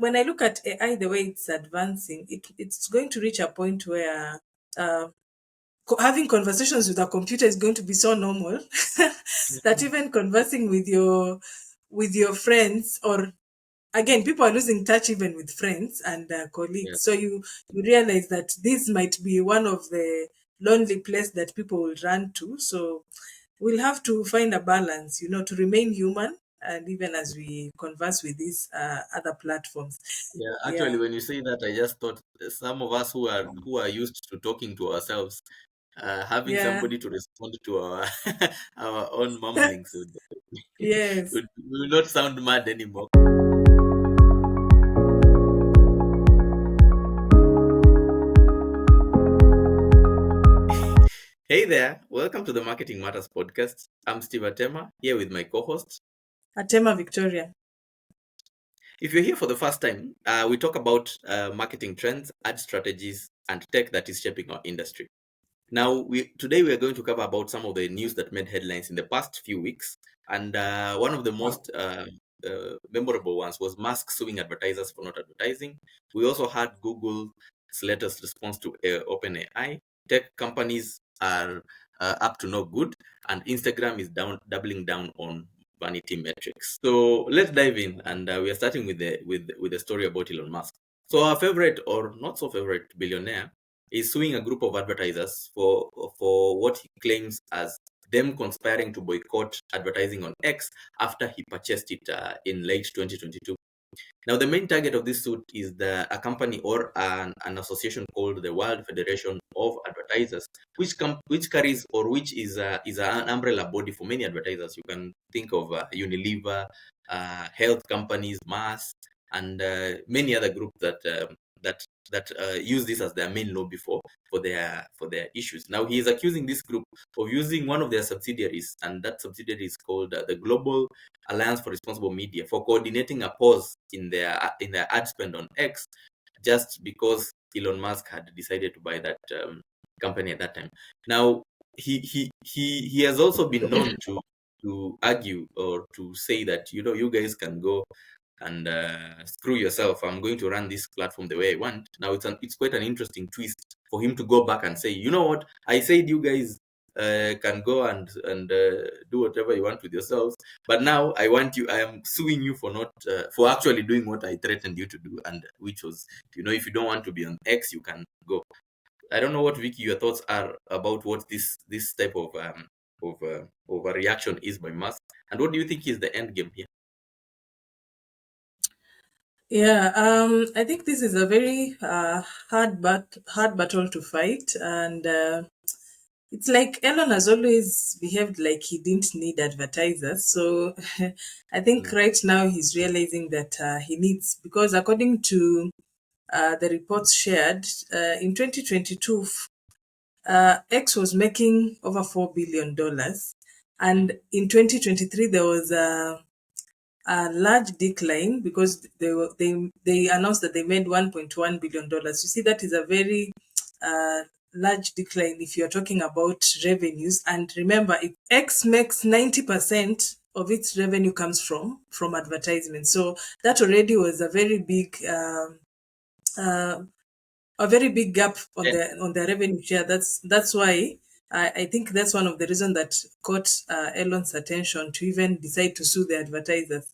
when I look at AI, the way it's advancing, it's going to reach a point where uh, having conversations with a computer is going to be so normal that even conversing with your friends, or again, people are losing touch even with friends and Yeah. colleagues. So you realize that this might be one of the lonely place that people will run to. So we'll have to find a balance, to remain human, and even as we converse with these other platforms. Yeah, actually, Yeah. when you say that, I just thought some of us who are used to talking to ourselves, having Yeah. somebody to respond to our our own mumblings Yes. will not sound mad anymore. Hey there, welcome to the Marketing Matters podcast. I'm Steve Atema here with my co-host. Atema Victoria. If you're here for the first time, we talk about marketing trends, ad strategies, and tech that is shaping our industry. Now, today we are going to cover about some of the news that made headlines in the past few weeks, and one of the most memorable ones was Musk suing advertisers for not advertising. We also had Google's latest response to OpenAI. Tech companies are up to no good, and Instagram is doubling down on vanity metrics. So let's dive in, and we are starting with the story about Elon Musk. So our favorite or not so favorite billionaire is suing a group of advertisers for what he claims as them conspiring to boycott advertising on X after he purchased it in late 2022. Now, the main target of this suit is a company or an association called the World Federation of Advertisers, which carries or which is an umbrella body for many advertisers. You can think of Unilever, health companies, Mars, and many other groups that use this as their main lobby for their issues. Now, he is accusing this group of using one of their subsidiaries, and that subsidiary is called the Global Alliance for Responsible Media, for coordinating a pause in their ad spend on X, just because Elon Musk had decided to buy that company at that time. Now, he has also been known to argue or to say that you guys can go and screw yourself. I'm going to run this platform the way I want. Now it's quite an interesting twist for him to go back and say, you know what, I said you guys can go and do whatever you want with yourselves, but now I am suing you for not for actually doing what I threatened you to do, and which was, if you don't want to be on X, you can go. I don't know what, Vicky, your thoughts are about what this type of a reaction is by Musk, and what do you think is the end game here? Yeah, I think this is a very hard battle to fight, and it's like Elon has always behaved like he didn't need advertisers. So I think Mm, right now he's realizing that he needs, because according to the reports shared in 2022, X was making over $4 billion, mm, and in 2023 there was a large decline because they announced that they made $1.1 billion. You see, that is a very uh, large decline if you're talking about revenues. And remember, if X makes 90% of its revenue comes from advertisement, so that already was uh, a very big gap on yeah. the revenue share. That's why I think that's one of the reasons that caught Elon's attention to even decide to sue the advertisers.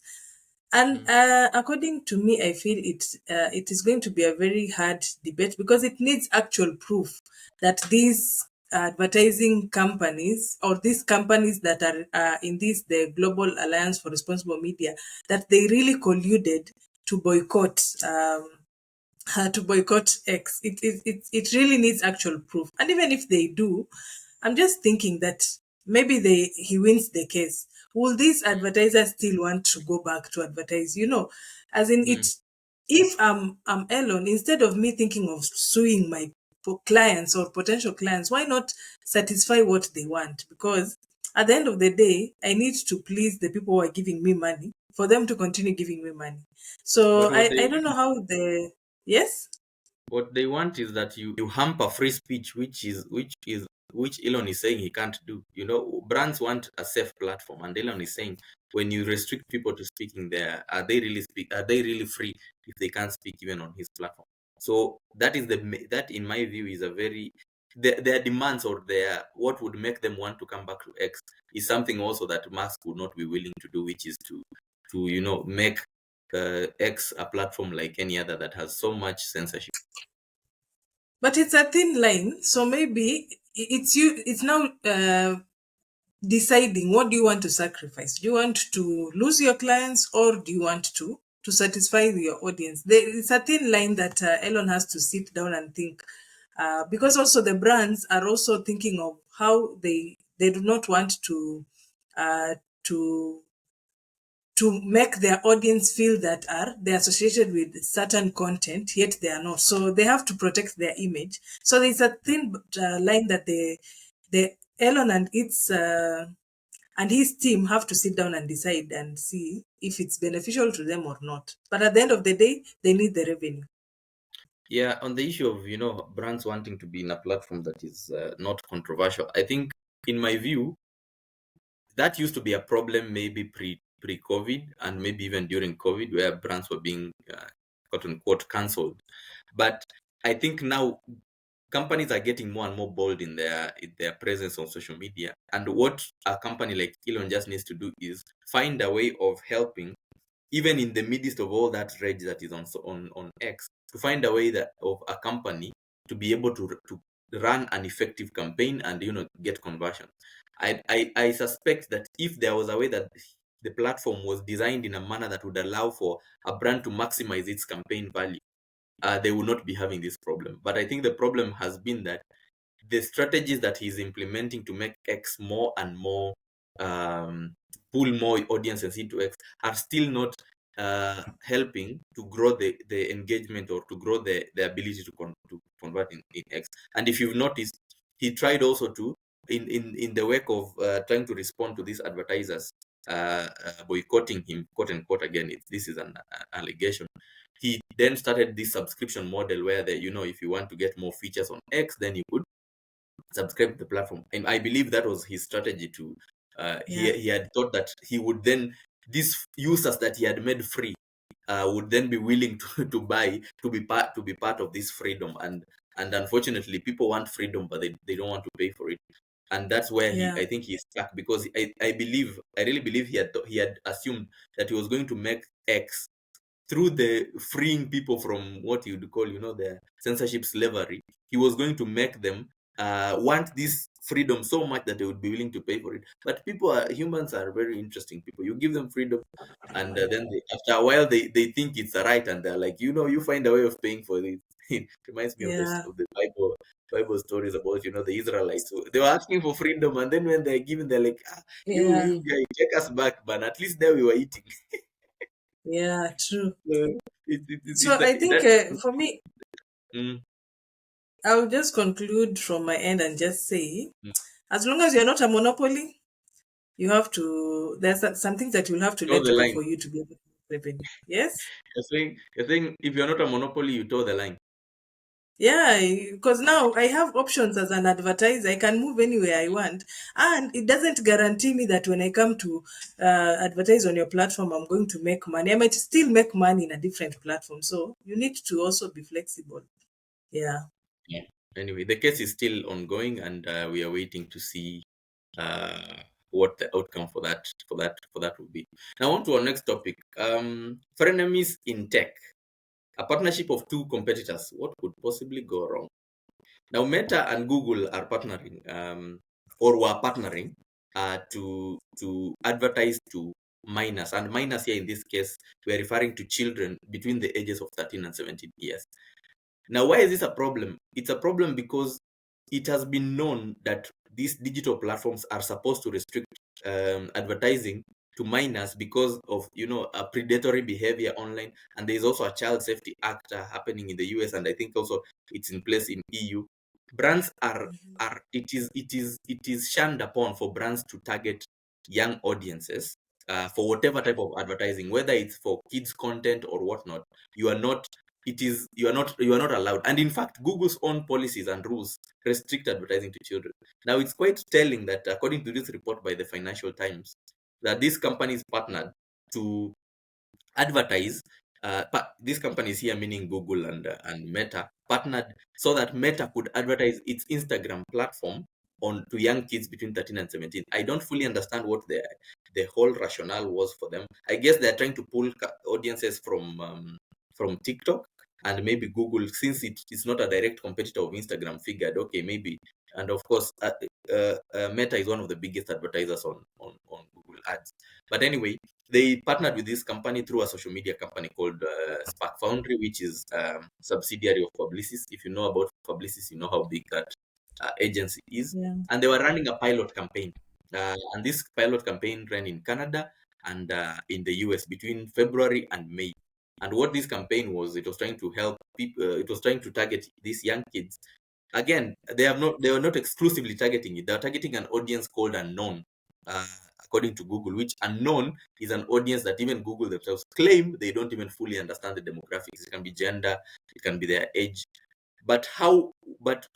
And Mm, according to me, I feel it is going to be a very hard debate because it needs actual proof that these advertising companies, or these companies that are in this the Global Alliance for Responsible Media, that they really colluded to boycott X. It really needs actual proof. And even if they do, I'm just thinking that maybe he wins the case. Will these advertisers still want to go back to advertise? As in mm. if I'm Elon, instead of me thinking of suing my clients or potential clients, why not satisfy what they want? Because at the end of the day, I need to please the people who are giving me money for them to continue giving me money. So But I don't know how yes. what they want is that you hamper free speech, which Elon is saying he can't do. Brands want a safe platform, and Elon is saying when you restrict people to speaking there, are they really free if they can't speak even on his platform? So that in my view is a very their demands, or their what would make them want to come back to X, is something also that Musk would not be willing to do, which is to make X a platform like any other that has so much censorship. But it's a thin line, so maybe it's you. It's now deciding, what do you want to sacrifice? Do you want to lose your clients, or do you want to satisfy your audience? It's a thin line that Elon has to sit down and think, because also the brands are also thinking of how they do not want uh, to to make their audience feel that are they associated with certain content, yet they are not, so they have to protect their image. So there's a thin line that the Elon and his team have to sit down and decide and see if it's beneficial to them or not. But at the end of the day, they need the revenue. Yeah, on the issue of brands wanting to be in a platform that is not controversial, I think in my view that used to be a problem maybe pre COVID, and maybe even during COVID, where brands were being quote unquote cancelled. But I think now companies are getting more and more bold in their presence on social media. And what a company like Elon just needs to do is find a way of helping, even in the midst of all that rage that is on X, to find a way that of a company to be able to run an effective campaign and get conversion. I suspect that if there was a way that the platform was designed in a manner that would allow for a brand to maximize its campaign value, they will not be having this problem. But I think the problem has been that the strategies that he's implementing to make X more and more pull more audiences into X are still not helping to grow the engagement, or to grow the ability to convert in X. And if you've noticed, he tried also to in the wake of trying to respond to these advertisers boycotting him, quote unquote. Again, this is an allegation. He then started this subscription model where if you want to get more features on X, then you could subscribe to the platform. And I believe that was his strategy to Yeah, he had thought that he would then, these users that he had made free would then be willing to be part of this freedom. And unfortunately, people want freedom, but they don't want to pay for it. And that's where yeah, I think he's stuck, because I really believe he had assumed that he was going to make X, through the freeing people from what you'd call, the censorship slavery. He was going to make them want this freedom so much that they would be willing to pay for it. But humans are very interesting people. You give them freedom, and then after a while, they think it's a right, and they're like, you find a way of paying for this. It reminds me of this yeah, of the Bible stories about the Israelites. So they were asking for freedom, and then when they're given, they're like, yeah, you guys take us back, but at least there we were eating. yeah, true. So So I think for me, mm, I'll just conclude from my end and just say, mm. as long as you're not a monopoly, you have to, there's some things that you'll have to Toe let the go line. for you to be able to make revenue. Yes? You're saying if you're not a monopoly, you toe the line. Yeah, because now I have options as an advertiser. I can move anywhere I want. And it doesn't guarantee me that when I come to advertise on your platform, I'm going to make money. I might still make money in a different platform. So you need to also be flexible. Yeah. Yeah. Anyway, the case is still ongoing, and we are waiting to see what the outcome for that will be. Now, on to our next topic. Frenemies in tech. A partnership of two competitors. What could possibly go wrong? Now, Meta and Google are partnering, or were partnering, to advertise to minors, and minors here in this case we're referring to children between the ages of 13 and 17 years. Now, why is this a problem? It's a problem because it has been known that these digital platforms are supposed to restrict advertising to minors because of a predatory behavior online, and there is also a Child Safety Act happening in the US, and I think also it's in place in EU. Brands are it is shunned upon for brands to target young audiences for whatever type of advertising, whether it's for kids content or whatnot. You are not you are not allowed. And in fact, Google's own policies and rules restrict advertising to children. Now, it's quite telling that according to this report by the Financial Times, that these companies partnered to advertise. These companies here, meaning Google and Meta, partnered so that Meta could advertise its Instagram platform on to young kids between 13 and 17. I don't fully understand what the whole rationale was for them. I guess they're trying to pull audiences from TikTok, and maybe Google, since it's not a direct competitor of Instagram, figured, okay, maybe. And of course, Meta is one of the biggest advertisers on Google Ads. But anyway, they partnered with this company through a social media company called Spark Foundry, which is subsidiary of Publicis. If you know about Publicis, you know how big that agency is. Yeah. And they were running a pilot campaign. And this pilot campaign ran in Canada and in the US between February and May. And what this campaign was, it was trying to help people, it was trying to target these young kids. Again, they were not exclusively targeting it. They are targeting an audience called unknown, according to Google, which unknown is an audience that even Google themselves claim they don't even fully understand the demographics. It can be gender, it can be their age. But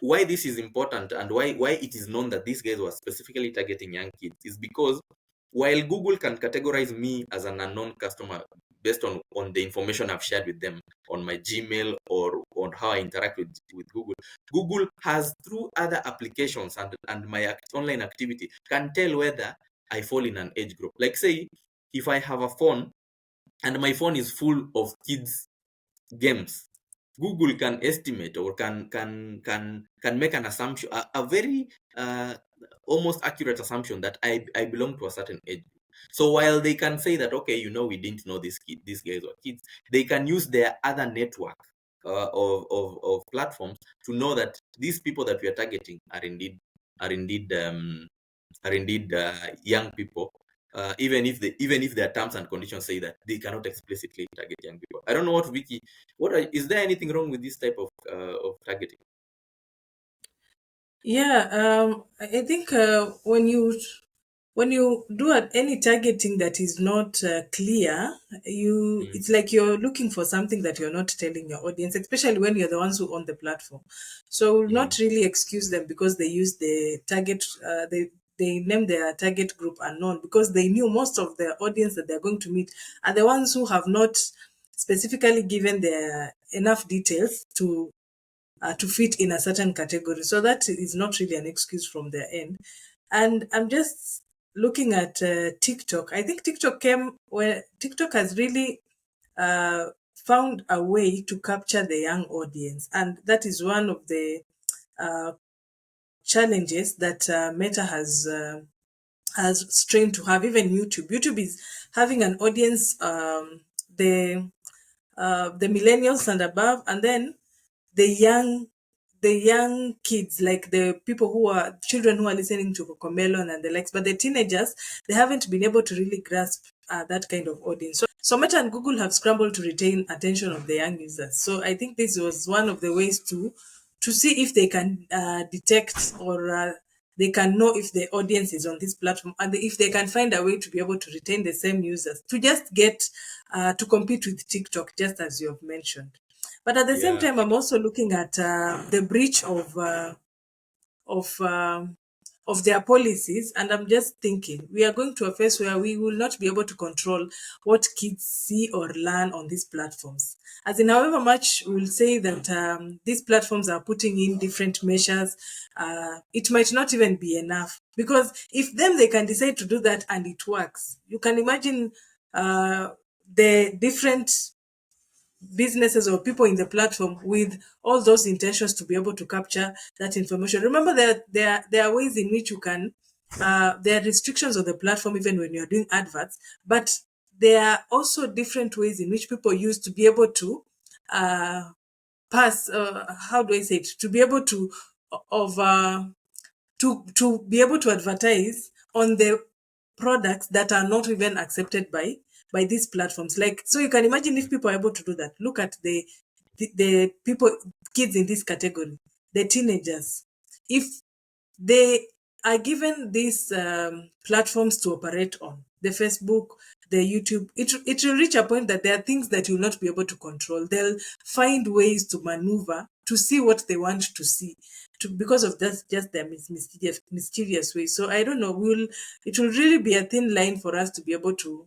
why this is important and why it is known that these guys were specifically targeting young kids is because while Google can categorize me as an unknown customer based on the information I've shared with them on my Gmail or on how I interact with Google, Google has, through other applications and my online activity, can tell whether I fall in an age group. Like, say, if I have a phone and my phone is full of kids games, Google can estimate or can make an assumption, a very almost accurate assumption that I belong to a certain age. So while they can say that, okay, we didn't know these guys were kids, they can use their other network of platforms to know that these people that we are targeting are indeed young people, even if their terms and conditions say that they cannot explicitly target young people. I don't know what Vicky. Is there anything wrong with this type of targeting? Yeah, I think when you do any targeting that is not clear, Mm, it's like you're looking for something that you're not telling your audience, especially when you're the ones who own the platform. So we'll mm, not really excuse them because they use the target. They name their target group unknown because they knew most of the audience that they're going to meet are the ones who have not specifically given their enough details to fit in a certain category. So that is not really an excuse from their end. And I'm just looking at TikTok. I think TikTok came where TikTok has really found a way to capture the young audience, and that is one of the uh, challenges that Meta has strained to have. Even YouTube is having an audience, the millennials and above, and then the young the young kids, like the people who are children who are listening to Cocomelon and the likes, but the teenagers, they haven't been able to really grasp that kind of audience. So Meta and Google have scrambled to retain attention of the young users. So I think this was one of the ways to see if they can detect or they can know if the audience is on this platform, and if they can find a way to be able to retain the same users to just get to compete with TikTok, just as you have mentioned. But at the same yeah, time, I'm also looking at the breach of um, of their policies, and I'm just thinking we are going to a phase where we will not be able to control what kids see or learn on these platforms. As in, however much we'll say that these platforms are putting in different measures, it might not even be enough, because if them they can decide to do that and it works, you can imagine the different businesses or people in the platform with all those intentions to be able to capture that information. Remember that there are ways in which you can there are restrictions on the platform even when you're doing adverts, but there are also different ways in which people use to be able to uh, pass how do I say it, to be able to of to be able to advertise on the products that are not even accepted by these platforms. Like, so you can imagine if people are able to do that. Look at the people, kids in this category, the teenagers. If they are given these platforms to operate on, the Facebook, the YouTube, it will reach a point that there are things that you'll not be able to control. They'll find ways to maneuver to see what they want to see, because of that, just their mysterious way. So I don't know. It will really be a thin line for us to be able to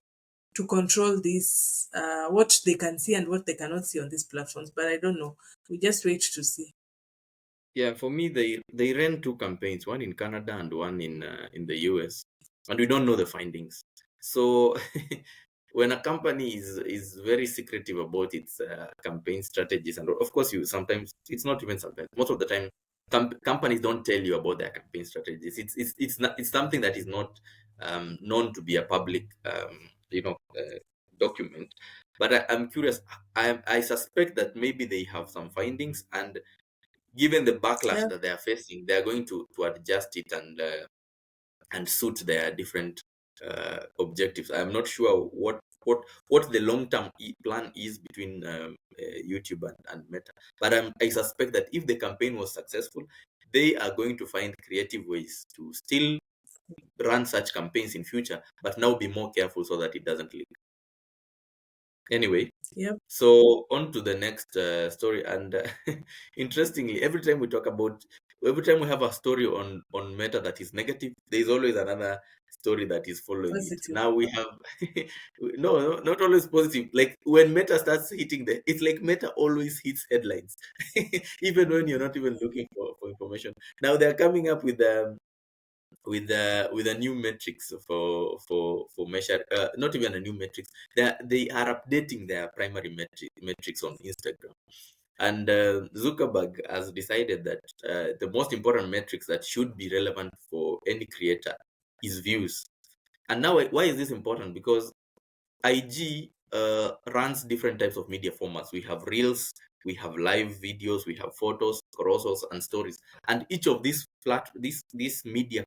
control this, what they can see and what they cannot see on these platforms. But I don't know. We just wait to see. Yeah, for me, they ran two campaigns, one in Canada and one in the US, and we don't know the findings. So when a company is very secretive about its campaign strategies, and of course, you sometimes it's not even sometimes, most of the time, companies don't tell you about their campaign strategies. It's not, it's something that is not known to be a public document. But I'm curious. I suspect that maybe they have some findings, and given the backlash Yeah. that they are facing, they are going to adjust it and suit their different objectives. I'm not sure what the long term plan is between YouTube and Meta, but I suspect that if the campaign was successful, they are going to find creative ways to still run such campaigns in future, but now be more careful so that it doesn't leak. Anyway, Yep. so on to the next story, and interestingly, every time we have a story on Meta that is negative, there is always another story that is following it. Positive. Now we have no, not always positive. Like when Meta starts hitting it's like Meta always hits headlines, even when you're not even looking for information. Now they're coming up with a new metrics for measure, not even a new metrics, they are updating their primary metrics on Instagram. And Zuckerberg has decided that the most important metrics that should be relevant for any creator is views. And now, why is this important? Because IG runs different types of media formats. We have reels, we have live videos, we have photos, carousels, and stories. And each of these media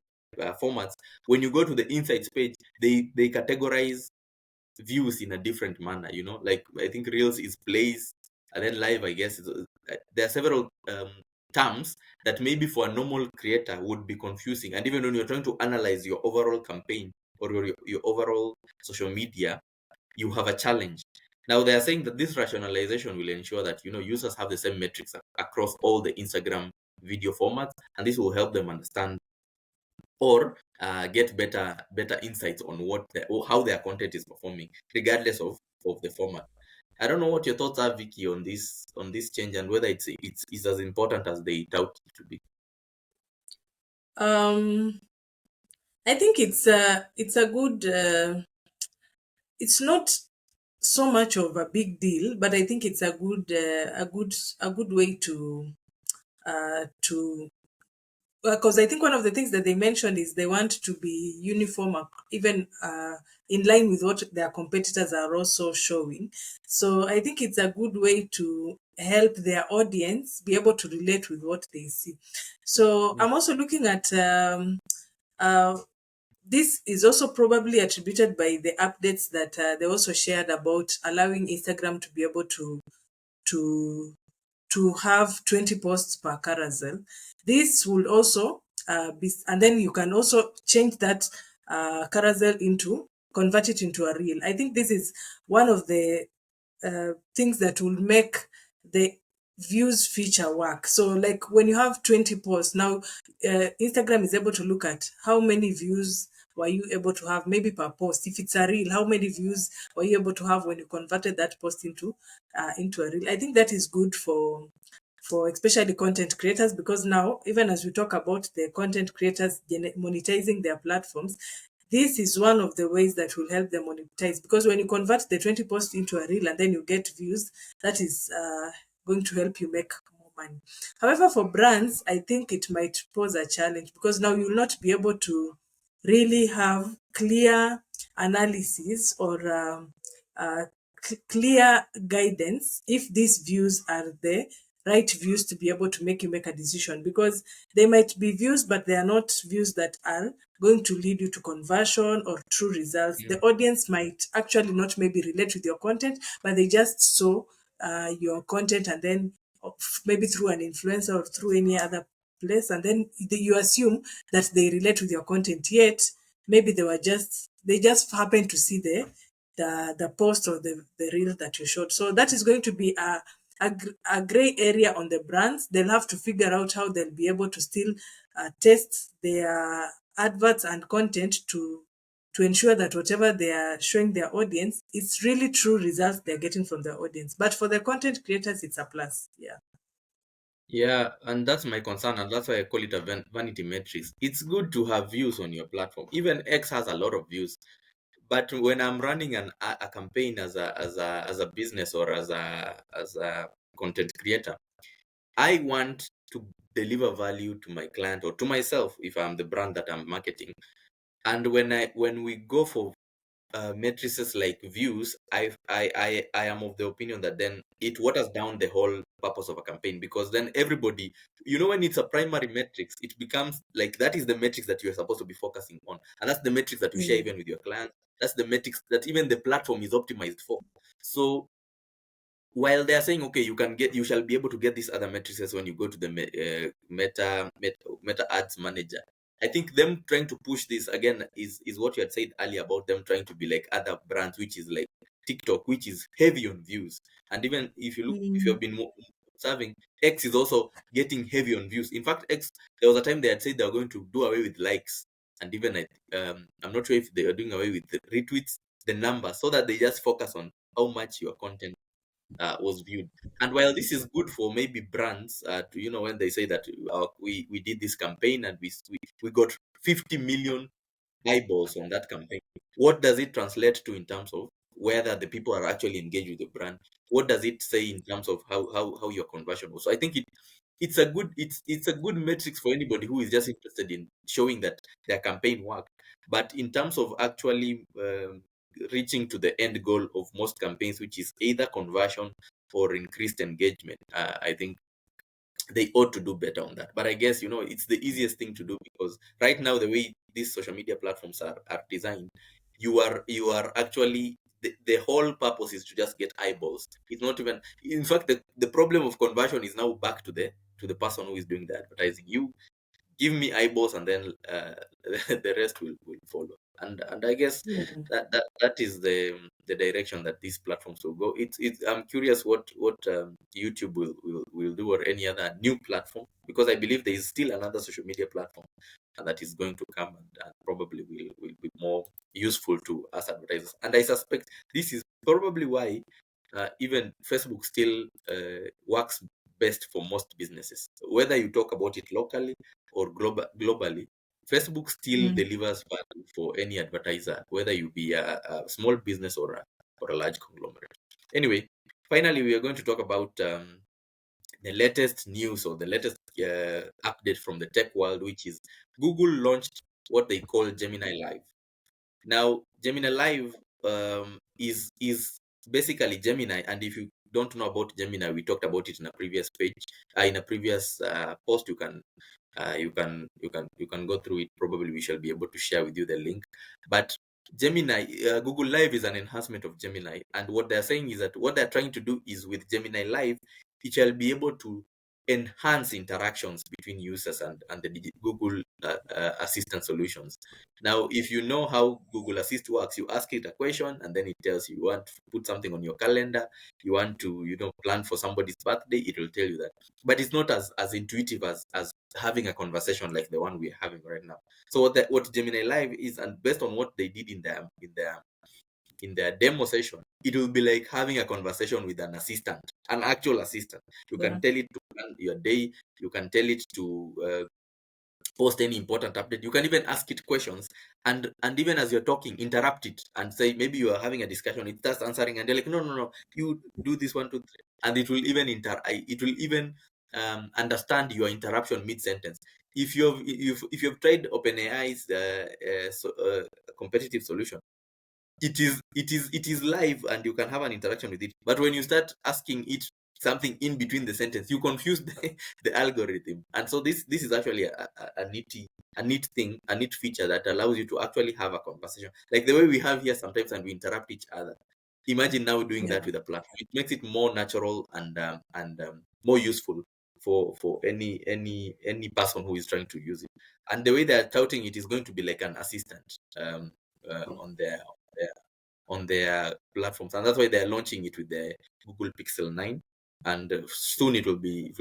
formats, when you go to the insights page, they categorize views in a different manner. Like I think reels is plays, and then live, I guess, there are several terms that maybe for a normal creator would be confusing. And even when you're trying to analyze your overall campaign or your overall social media, you have a challenge. Now they are saying that this rationalization will ensure that users have the same metrics across all the Instagram video formats, and this will help them understand or get better insights on or how their content is performing, regardless of the format. I don't know what your thoughts are, Vicky, on this change, and whether it's as important as they doubt it to be. Um, I think it's a good. It's not so much of a big deal, but I think it's a good way to because I think one of the things that they mentioned is they want to be uniform, even in line with what their competitors are also showing. So I think it's a good way to help their audience be able to relate with what they see. So Yeah. I'm also looking at uh, this is also probably attributed by the updates that they also shared about allowing Instagram to be able to to have 20 posts per carousel. This will also be, and then you can also change that carousel convert it into a reel. I think this is one of the things that will make the views feature work. So, like when you have 20 posts, now Instagram is able to look at how many views were you able to have maybe per post. If it's a reel, how many views were you able to have when you converted that post into a reel? I think that is good for especially content creators, because now, even as we talk about the content creators monetizing their platforms, this is one of the ways that will help them monetize, because when you convert the 20 posts into a reel and then you get views, that is going to help you make more money. However, for brands, I think it might pose a challenge, because now you will not be able to really have clear analysis or clear guidance if these views are the right views to be able to make you make a decision, because they might be views but they are not views that are going to lead you to conversion or true results. Yeah. The audience might actually not maybe relate with your content, but they just saw your content, and then maybe through an influencer or through any other place, and then you assume that they relate with your content, yet maybe they just happen to see the post or the reel that you showed. So that is going to be a gray area on the brands. They'll have to figure out how they'll be able to still test their adverts and content to ensure that whatever they are showing their audience, it's really true results they're getting from their audience. But for the content creators, it's a plus. Yeah. Yeah, and that's my concern, and that's why I call it a vanity metrics. It's good to have views on your platform. Even X has a lot of views, but when I'm running a campaign as a business or as a content creator, I want to deliver value to my client or to myself if I'm the brand that I'm marketing. And when we go for matrices like views, I am of the opinion that then it waters down the whole purpose of a campaign, because then everybody, when it's a primary metrics, it becomes like that is the metrics that you're supposed to be focusing on, and that's the metrics that you share Mm. even with your clients. That's the metrics that even the platform is optimized for. So while they are saying, okay, you shall be able to get these other matrices when you go to the meta ads manager. I think them trying to push this again is what you had said earlier about them trying to be like other brands, which is like TikTok, which is heavy on views. And even if you Mm. have been observing, X is also getting heavy on views. In fact, X, there was a time they had said they were going to do away with likes, and even I'm not sure if they are doing away with the retweets, the numbers, so that they just focus on how much your content was viewed. And while this is good for maybe brands, when they say that we did this campaign and we got 50 million eyeballs on that campaign, what does it translate to in terms of whether the people are actually engaged with the brand? What does it say in terms of how your conversion was? So I think it's a good metrics for anybody who is just interested in showing that their campaign worked. But in terms of actually reaching to the end goal of most campaigns, which is either conversion or increased engagement, I think they ought to do better on that. But I guess it's the easiest thing to do, because right now the way these social media platforms are designed, you are actually the whole purpose is to just get eyeballs. It's not even, in fact, the problem of conversion is now back to the person who is doing the advertising. You give me eyeballs, and then the rest will follow. And I guess Yeah. that is the direction that these platforms will go. It's I'm curious what YouTube will do, or any other new platform, because I believe there is still another social media platform that is going to come, and probably will be more useful to us advertisers. And I suspect this is probably why even Facebook still works best for most businesses, whether you talk about it locally or globally. Facebook still Mm. delivers value for any advertiser, whether you be a small business or a large conglomerate. Anyway, finally, we are going to talk about the latest news, or the latest update from the tech world, which is Google launched what they call Gemini Live. Now, Gemini Live is basically Gemini, and if you don't know about Gemini, we talked about it in a previous page, in a previous post. You can go through it. Probably we shall be able to share with you the link. But Gemini, Google Live is an enhancement of Gemini, and what they're saying is that what they're trying to do is with Gemini Live, it shall be able to enhance interactions between users and the Google Assistant solutions. Now, if you know how Google Assist works, you ask it a question, and then it tells you want to put something on your calendar, you want to, plan for somebody's birthday, it will tell you that. But it's not as intuitive as having a conversation like the one we're having right now. So what Gemini Live is, and based on what they did in their demo session, it will be like having a conversation with an assistant, an actual assistant. You can Yeah. tell it to plan your day. You can tell it to post any important update. You can even ask it questions, and even as you're talking, interrupt it and say, maybe you are having a discussion, it starts answering, and they're like, no, no, no, you do this, 1 2 3, and it will even understand your interruption mid sentence. If you've tried OpenAI's competitive solution, it is live, and you can have an interaction with it. But when you start asking it something in between the sentence, you confuse the algorithm. And so this is actually a neat feature that allows you to actually have a conversation like the way we have here sometimes, and we interrupt each other. Imagine now doing that Yeah. with a platform. It makes it more natural and more useful for any person who is trying to use it. And the way they are touting it is going to be like an assistant on their platforms, and that's why they're launching it with the Google Pixel 9. and soon it will be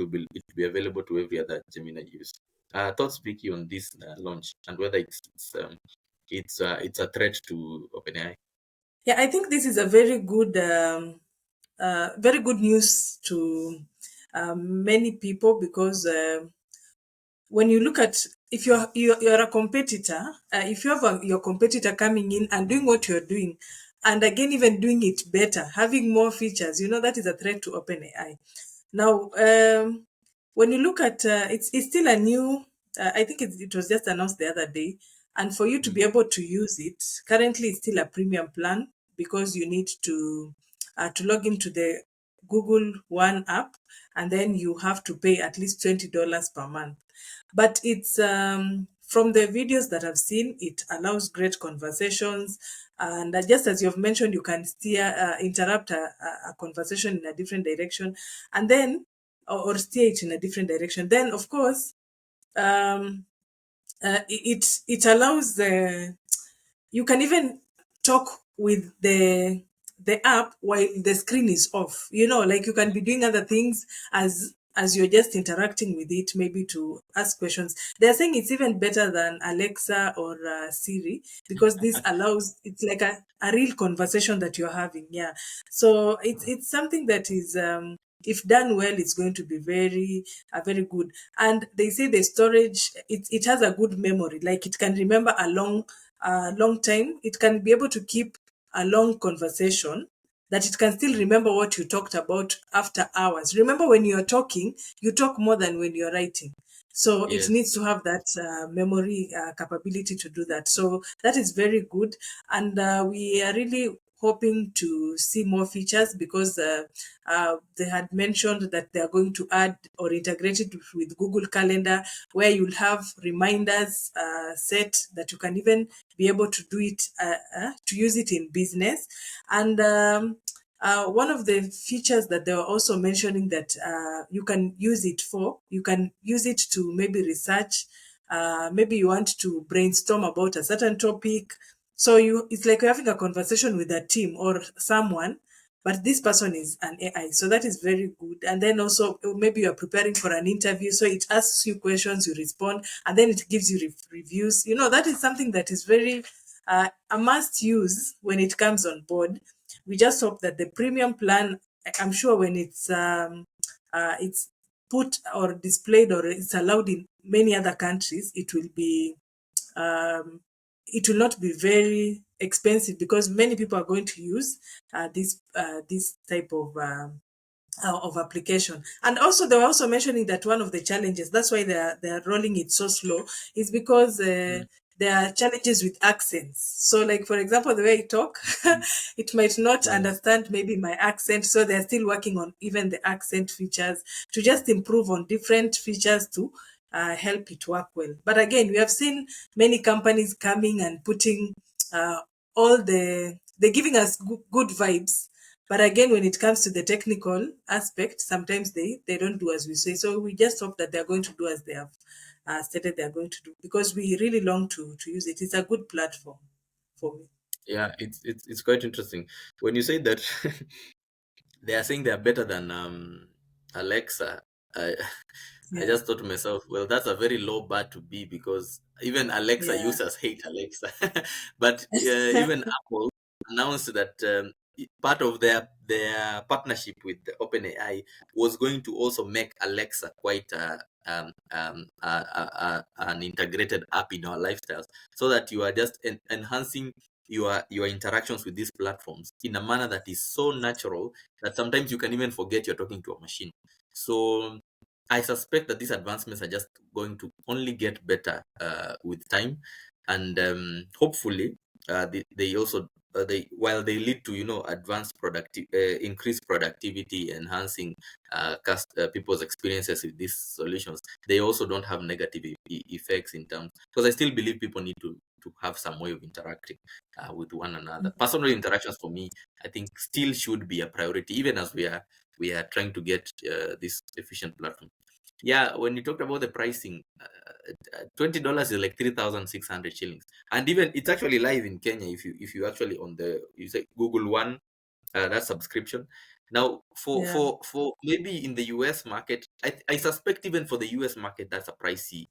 available to every other Gemini use. Thoughts, Vicky, on this launch and whether it's a threat to OpenAI? Yeah, I think this is a very good news to many people because when you look at if you're a competitor, if you have your competitor coming in and doing what you're doing, and again even doing it better, having more features, that is a threat to OpenAI. Now, when you look at it's still a new. I think it was just announced the other day, and for you to Mm. be able to use it, currently it's still a premium plan because you need to log into the Google One app, and then you have to pay at least $20 per month. But it's from the videos that I've seen, it allows great conversations. And just as you've mentioned, you can interrupt a conversation in a different direction, and then or steer it in a different direction. Then, of course, um, it allows you can even talk with the app while the screen is off, like you can be doing other things as you're just interacting with it, maybe to ask questions. They're saying it's even better than Alexa or Siri because this allows it's like a real conversation that you're having. Yeah, so it's something that is if done well, it's going to be very good. And they say the storage, it has a good memory, like it can remember a long time. It can be able to keep a long conversation, that it can still remember what you talked about after hours. Remember, when you're talking, you talk more than when you're writing. So it Yes. needs to have that memory capability to do that. So that is very good. And we are really hoping to see more features because they had mentioned that they are going to add or integrate it with Google Calendar, where you'll have reminders set that you can even be able to do it to use it in business. And one of the features that they were also mentioning that you can use it to maybe research. Maybe you want to brainstorm about a certain topic. So it's like you're having a conversation with a team or someone, but this person is an AI. So that is very good. And then also maybe you're preparing for an interview. So it asks you questions, you respond, and then it gives you reviews. That is something that is very a must use when it comes on board. We just hope that the premium plan, I'm sure when it's put or displayed or it's allowed in many other countries, um, it will not be very expensive because many people are going to use this type of application. And also, they were also mentioning that one of the challenges, that's why they are rolling it so slow, is because Mm. there are challenges with accents. So, like for example, the way I talk, it might not Yes. understand maybe my accent. So they're still working on even the accent features to just improve on different features to help it work well. But again, we have seen many companies coming and putting uh, they're giving us good vibes, but again, when it comes to the technical aspect, sometimes they don't do as we say. So we just hope that they're going to do as they have stated they're going to do because we really long to use it. It's a good platform for me. Yeah, it's quite interesting when you say that. They are saying they are better than Alexa. I, I Yeah, just thought to myself, well, that's a very low bar to be because even Alexa yeah. users hate Alexa. But even Apple announced that part of their partnership with the OpenAI was going to also make Alexa quite an integrated app in our lifestyles, so that you are just enhancing your interactions with these platforms in a manner that is so natural that sometimes you can even forget you're talking to a machine. So I suspect that these advancements are just going to only get better with time, and hopefully, they also they while they lead to increased productivity, enhancing people's experiences with these solutions, they also don't have negative effects in terms, because I still believe people need to have some way of interacting with one another. Personal interactions for me, I think, still should be a priority, even as we are trying to get this efficient platform. Yeah, when you talked about the pricing, $20 is like 3,600 shillings, and even it's actually live in Kenya. If you actually on the you say Google One, that subscription, Now, Yeah. for maybe in the US market, I suspect even for the US market, that's a pricey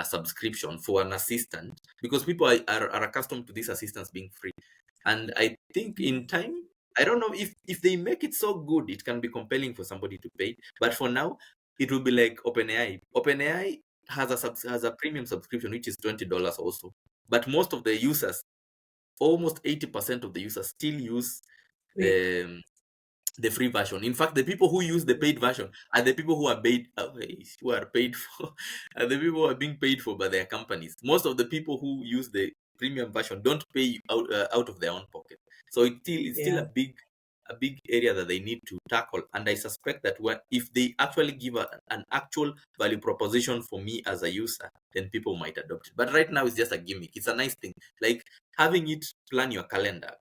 subscription for an assistant, because people are accustomed to these assistants being free. And I think in time, I don't know if they make it so good, it can be compelling for somebody to pay. But for now, it will be like OpenAI. OpenAI has has a premium subscription, which is $20 also. But most of the users, almost 80% of the users, still use Wait. the free version. In fact, the people who use the paid version are the people who are paid, who are paid for, are the people who are being paid for by their companies. Most of the people who use the premium version don't pay out of their own pocket. So it's still Yeah. a big area that they need to tackle. And I suspect that if they actually give an actual value proposition for me as a user, then people might adopt it. But right now, it's just a gimmick. It's a nice thing, like having it plan your calendar.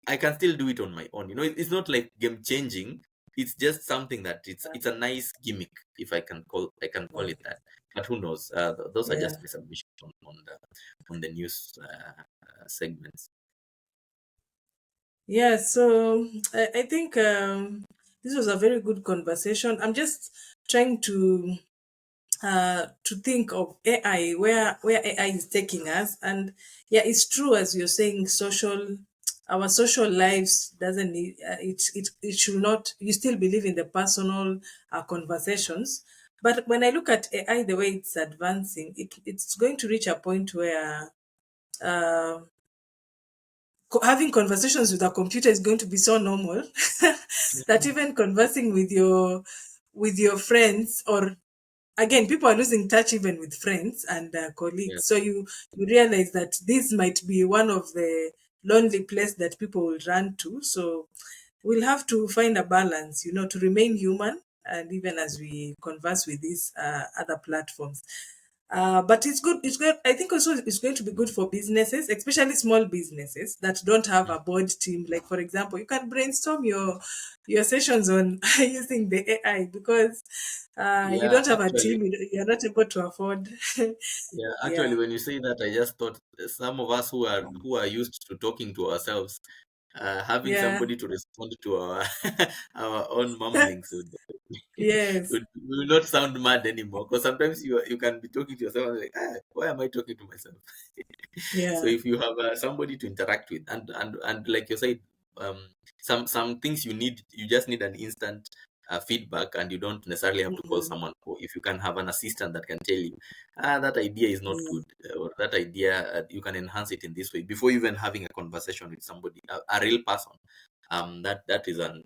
I can still do it on my own. It's not like game changing. It's just something that it's a nice gimmick, if I can call it that. But who knows? Those are Yeah. just my submissions on the news segments. Yeah. So I think this was a very good conversation. I'm just trying to think of AI, where AI is taking us. And yeah, it's true as you're saying, our social lives doesn't need it should not. You still believe in the personal conversations, but when I look at AI, the way it's advancing, it's going to reach a point where uh, having conversations with a computer is going to be so normal that even conversing with your friends, or again, people are losing touch even with friends and Yeah, colleagues. So you realize that this might be one of the lonely place that people will run to. So we'll have to find a balance, to remain human, and even as we converse with these other platforms. But it's good. It's good. I think also it's going to be good for businesses, especially small businesses that don't have a board team. Like for example, you can brainstorm your sessions on using the AI, because you yeah. don't have a Actually, team. You're not able to afford. yeah. Actually, Yeah. when you say that, I just thought some of us who are used to talking to ourselves, having Yeah. somebody to respond to our our own mumblings Yes. will not sound mad anymore. Because sometimes you can be talking to yourself and like, why am I talking to myself? So Yeah. if you have somebody to interact with, and like you said, some things you just need an instant feedback, and you don't necessarily have to call Mhm. someone. Or if you can have an assistant that can tell you, that idea is not Yeah. good, or that idea, you can enhance it in this way, before even having a conversation with somebody, a real person. That is a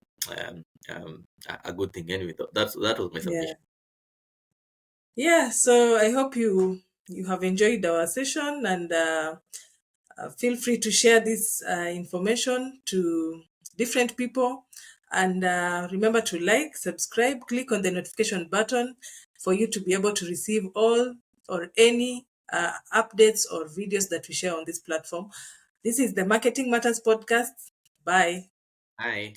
good thing. Anyway, that was my Yeah. submission. Yeah. So I hope you have enjoyed our session, and feel free to share this information to different people. And remember to like, subscribe, click on the notification button for you to be able to receive all or any updates or videos that we share on this platform. This is the Marketing Matters podcast. Bye. Hi.